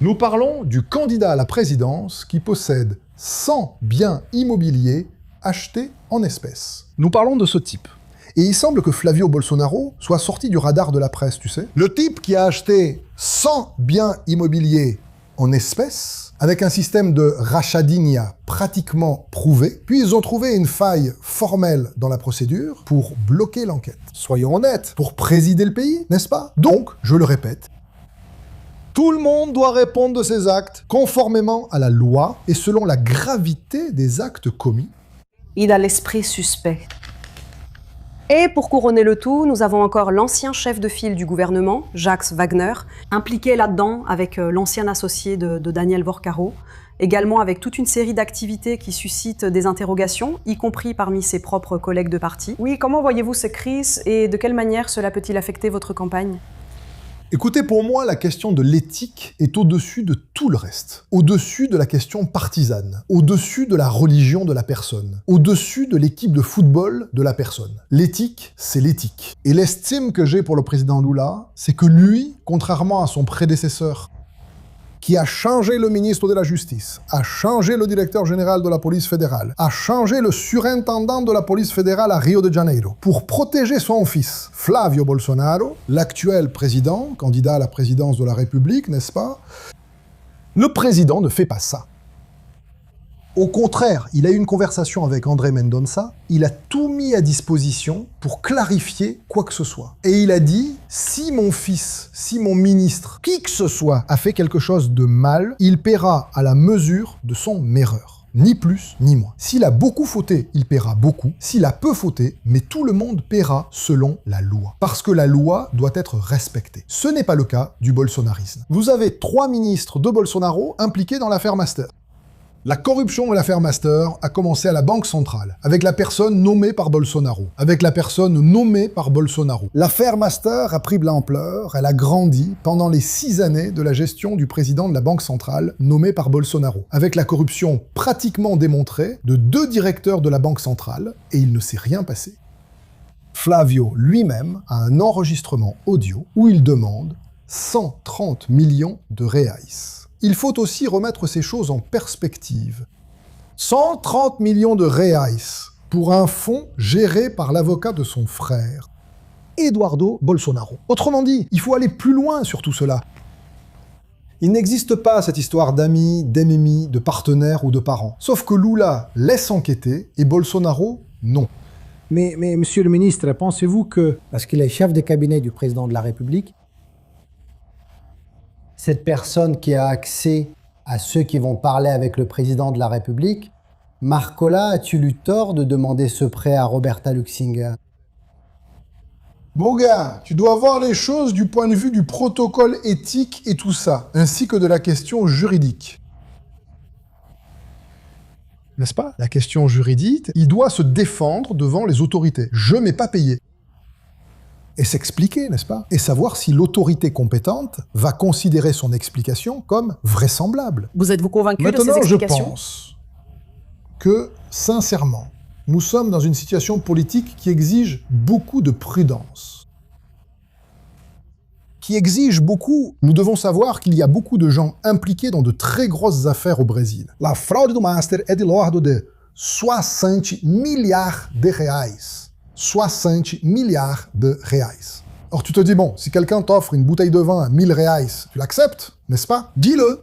Nous parlons du candidat à la présidence qui possède 100 biens immobiliers achetés en espèces. Nous parlons de ce type. Et il semble que Flavio Bolsonaro soit sorti du radar de la presse, tu sais. Le type qui a acheté 100 biens immobiliers en espèces, avec un système de rachadinha pratiquement prouvé, puis ils ont trouvé une faille formelle dans la procédure pour bloquer l'enquête. Soyons honnêtes, pour présider le pays, n'est-ce pas? Donc, je le répète, tout le monde doit répondre de ses actes conformément à la loi et selon la gravité des actes commis. Il a l'esprit suspect. Et pour couronner le tout, nous avons encore l'ancien chef de file du gouvernement, Jacques Wagner, impliqué là-dedans avec l'ancien associé de Daniel Vorcaro, également avec toute une série d'activités qui suscitent des interrogations, y compris parmi ses propres collègues de parti. Oui, comment voyez-vous ces crises et de quelle manière cela peut-il affecter votre campagne ? Écoutez, pour moi, la question de l'éthique est au-dessus de tout le reste. Au-dessus de la question partisane. Au-dessus de la religion de la personne. Au-dessus de l'équipe de football de la personne. L'éthique, c'est l'éthique. Et l'estime que j'ai pour le président Lula, c'est que lui, contrairement à son prédécesseur, qui a changé le ministre de la Justice, a changé le directeur général de la police fédérale, a changé le surintendant de la police fédérale à Rio de Janeiro, pour protéger son fils, Flavio Bolsonaro, l'actuel président, candidat à la présidence de la République, n'est-ce pas? Le président ne fait pas ça. Au contraire, il a eu une conversation avec André Mendonça, il a tout mis à disposition pour clarifier quoi que ce soit. Et il a dit, si mon fils, si mon ministre, qui que ce soit, a fait quelque chose de mal, il paiera à la mesure de son erreur. Ni plus, ni moins. S'il a beaucoup fauté, il paiera beaucoup. S'il a peu fauté, mais tout le monde paiera selon la loi. Parce que la loi doit être respectée. Ce n'est pas le cas du bolsonarisme. Vous avez 3 ministres de Bolsonaro impliqués dans l'affaire Master. La corruption de l'affaire Master a commencé à la Banque centrale, avec la personne nommée par Bolsonaro, avec la personne nommée par Bolsonaro. L'affaire Master a pris de l'ampleur, elle a grandi pendant les 6 années de la gestion du président de la Banque centrale, nommé par Bolsonaro, avec la corruption pratiquement démontrée de 2 directeurs de la Banque centrale, et il ne s'est rien passé. Flavio lui-même a un enregistrement audio où il demande 130 millions de reais. Il faut aussi remettre ces choses en perspective. 130 millions de reais pour un fonds géré par l'avocat de son frère, Eduardo Bolsonaro. Autrement dit, il faut aller plus loin sur tout cela. Il n'existe pas cette histoire d'amis, d'ennemis, de partenaires ou de parents. Sauf que Lula laisse enquêter et Bolsonaro, non. Mais monsieur le ministre, pensez-vous que, parce qu'il est chef de cabinet du président de la République, cette personne qui a accès à ceux qui vont parler avec le président de la République, Marcola, as-tu eu tort de demander ce prêt à Roberta Luxinger? Bon gars, tu dois voir les choses du point de vue du protocole éthique et tout ça, ainsi que de la question juridique. N'est-ce pas? La question juridique, il doit se défendre devant les autorités. Je m'ai pas payé. Et s'expliquer, n'est-ce pas? Et savoir si l'autorité compétente va considérer son explication comme vraisemblable. Vous êtes-vous convaincu de ces Maintenant, explications? je pense que, sincèrement, nous sommes dans une situation politique qui exige beaucoup de prudence. Qui exige beaucoup. Nous devons savoir qu'il y a beaucoup de gens impliqués dans de très grosses affaires au Brésil. La fraude do Master est de l'ordre de 60 milliards de reais. 60 milliards de reais. Or, tu te dis, bon, si quelqu'un t'offre une bouteille de vin à 1000 reais, tu l'acceptes, n'est-ce pas? Dis-le.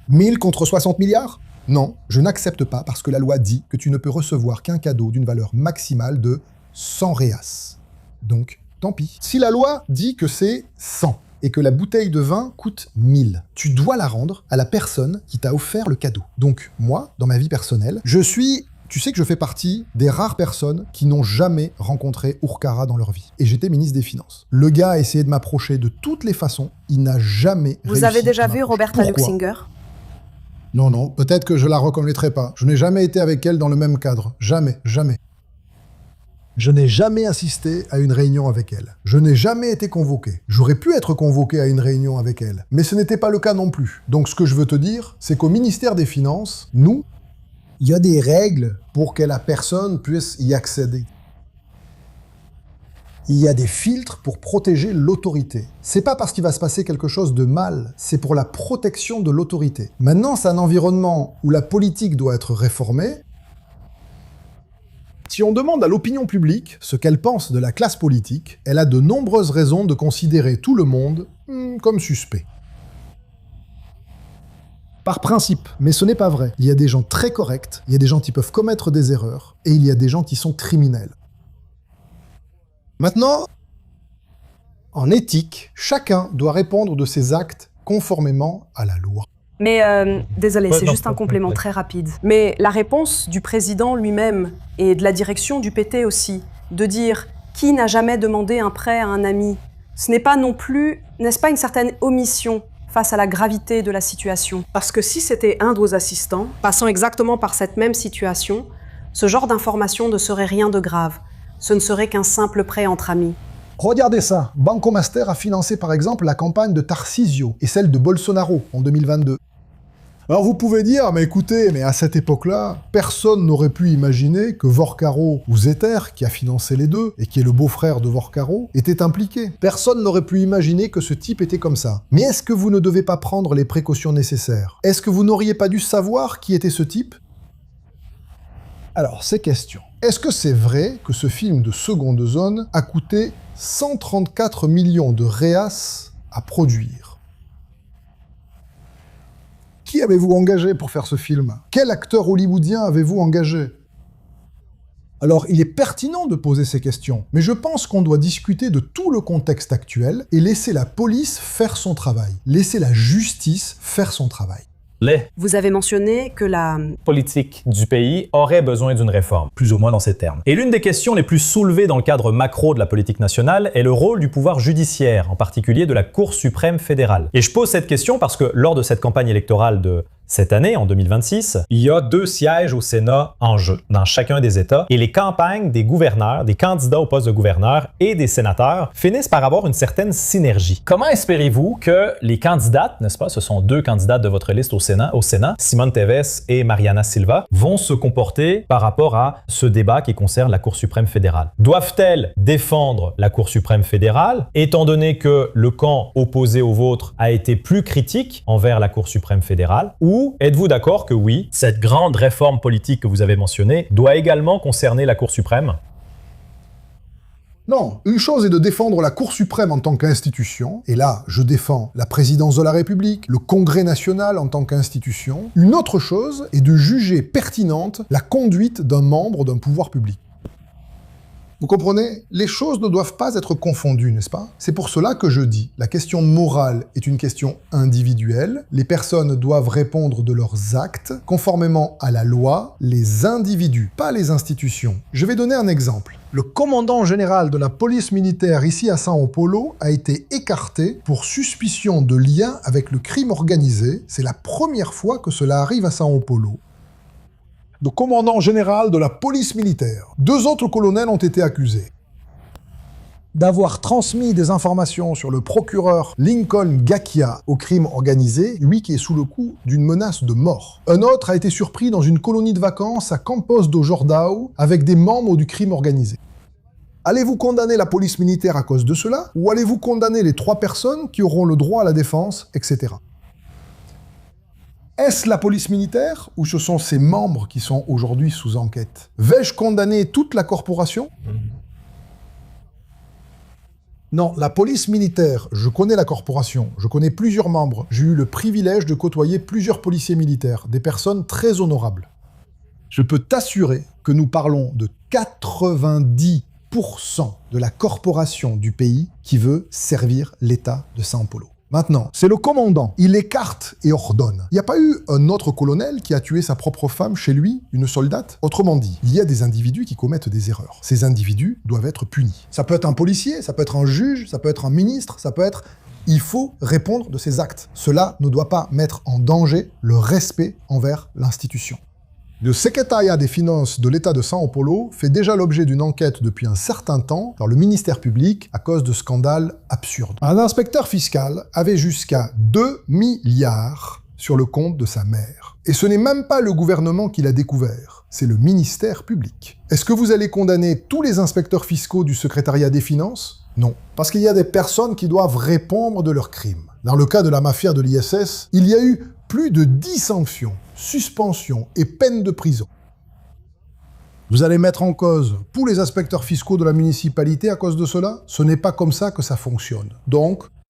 1000 contre 60 milliards? Non, je n'accepte pas parce que la loi dit que tu ne peux recevoir qu'un cadeau d'une valeur maximale de 100 reais. Donc, tant pis. Si la loi dit que c'est 100 et que la bouteille de vin coûte 1000, tu dois la rendre à la personne qui t'a offert le cadeau. Donc, moi, dans ma vie personnelle, tu sais que je fais partie des rares personnes qui n'ont jamais rencontré Urcara dans leur vie. Et j'étais ministre des Finances. Le gars a essayé de m'approcher de toutes les façons, il n'a jamais réussi. Vous avez déjà vu Roberta Luxinger? Non, peut-être que je la reconnaîtrai pas. Je n'ai jamais été avec elle dans le même cadre. Jamais, jamais. Je n'ai jamais assisté à une réunion avec elle. Je n'ai jamais été convoqué. J'aurais pu être convoqué à une réunion avec elle. Mais ce n'était pas le cas non plus. Donc ce que je veux te dire, c'est qu'au ministère des Finances, nous, il y a des règles pour que la personne puisse y accéder. Il y a des filtres pour protéger l'autorité. C'est pas parce qu'il va se passer quelque chose de mal, c'est pour la protection de l'autorité. Maintenant, c'est un environnement où la politique doit être réformée. Si on demande à l'opinion publique ce qu'elle pense de la classe politique, elle a de nombreuses raisons de considérer tout le monde comme suspect. Par principe, mais ce n'est pas vrai. Il y a des gens très corrects, il y a des gens qui peuvent commettre des erreurs, et il y a des gens qui sont criminels. Maintenant, en éthique, chacun doit répondre de ses actes conformément à la loi. Mais, désolé, c'est juste un complément très rapide. Mais la réponse du président lui-même, et de la direction du PT aussi, de dire « qui n'a jamais demandé un prêt à un ami ?» Ce n'est pas non plus, n'est-ce pas une certaine omission face à la gravité de la situation? Parce que si c'était un de vos assistants, passant exactement par cette même situation, ce genre d'information ne serait rien de grave. Ce ne serait qu'un simple prêt entre amis. Regardez ça, Banco Master a financé par exemple la campagne de Tarcísio et celle de Bolsonaro en 2022. Alors vous pouvez dire, mais écoutez, mais à cette époque-là, personne n'aurait pu imaginer que Vorcaro ou Zetter, qui a financé les deux, et qui est le beau-frère de Vorcaro, était impliqué. Personne n'aurait pu imaginer que ce type était comme ça. Mais est-ce que vous ne devez pas prendre les précautions nécessaires? Est-ce que vous n'auriez pas dû savoir qui était ce type? Alors, ces questions. Est-ce que c'est vrai que ce film de seconde zone a coûté 134 millions de reas à produire? Qui avez-vous engagé pour faire ce film? Quel acteur hollywoodien avez-vous engagé? Alors, il est pertinent de poser ces questions, mais je pense qu'on doit discuter de tout le contexte actuel et laisser la police faire son travail, laisser la justice faire son travail. Vous avez mentionné que la politique du pays aurait besoin d'une réforme, plus ou moins dans ces termes. Et l'une des questions les plus soulevées dans le cadre macro de la politique nationale est le rôle du pouvoir judiciaire, en particulier de la Cour suprême fédérale. Et je pose cette question parce que lors de cette campagne électorale de cette année, en 2026, il y a 2 sièges au Sénat en jeu, dans chacun des États, et les campagnes des gouverneurs, des candidats au poste de gouverneur et des sénateurs finissent par avoir une certaine synergie. Comment espérez-vous que les candidates, n'est-ce pas, ce sont 2 candidates de votre liste au Sénat, Simone Teves et Mariana Silva, vont se comporter par rapport à ce débat qui concerne la Cour suprême fédérale? Doivent-elles défendre la Cour suprême fédérale, étant donné que le camp opposé au vôtre a été plus critique envers la Cour suprême fédérale, ou êtes-vous d'accord que oui, cette grande réforme politique que vous avez mentionnée doit également concerner la Cour suprême? Non, une chose est de défendre la Cour suprême en tant qu'institution, et là, je défends la présidence de la République, le Congrès national en tant qu'institution. Une autre chose est de juger pertinente la conduite d'un membre d'un pouvoir public. Vous comprenez? Les choses ne doivent pas être confondues, n'est-ce pas? C'est pour cela que je dis, la question morale est une question individuelle, les personnes doivent répondre de leurs actes, conformément à la loi, les individus, pas les institutions. Je vais donner un exemple. Le commandant général de la police militaire ici à São Paulo a été écarté pour suspicion de lien avec le crime organisé. C'est la première fois que cela arrive à São Paulo. Le commandant général de la police militaire. 2 autres colonels ont été accusés d'avoir transmis des informations sur le procureur Lincoln Gakia au crime organisé, lui qui est sous le coup d'une menace de mort. Un autre a été surpris dans une colonie de vacances à Campos do Jordão avec des membres du crime organisé. Allez-vous condamner la police militaire à cause de cela, ou allez-vous condamner les 3 personnes qui auront le droit à la défense, etc. Est-ce la police militaire ou ce sont ses membres qui sont aujourd'hui sous enquête? Vais-je condamner toute la corporation? Non, la police militaire, je connais la corporation, je connais plusieurs membres, j'ai eu le privilège de côtoyer plusieurs policiers militaires, des personnes très honorables. Je peux t'assurer que nous parlons de 90% de la corporation du pays qui veut servir l'État de São Paulo. Maintenant, c'est le commandant. Il écarte et ordonne. Il n'y a pas eu un autre colonel qui a tué sa propre femme chez lui, une soldate? Autrement dit, il y a des individus qui commettent des erreurs. Ces individus doivent être punis. Ça peut être un policier, ça peut être un juge, ça peut être un ministre, ça peut être... Il faut répondre de ses actes. Cela ne doit pas mettre en danger le respect envers l'institution. Le secrétariat des finances de l'État de São Paulo fait déjà l'objet d'une enquête depuis un certain temps par le ministère public à cause de scandales absurdes. Un inspecteur fiscal avait jusqu'à 2 milliards sur le compte de sa mère. Et ce n'est même pas le gouvernement qui l'a découvert, c'est le ministère public. Est-ce que vous allez condamner tous les inspecteurs fiscaux du secrétariat des finances? Non, parce qu'il y a des personnes qui doivent répondre de leurs crimes. Dans le cas de la mafia de l'ISS, il y a eu plus de 10 sanctions, suspensions et peines de prison. Vous allez mettre en cause tous les inspecteurs fiscaux de la municipalité à cause de cela? Ce n'est pas comme ça que ça fonctionne. Donc,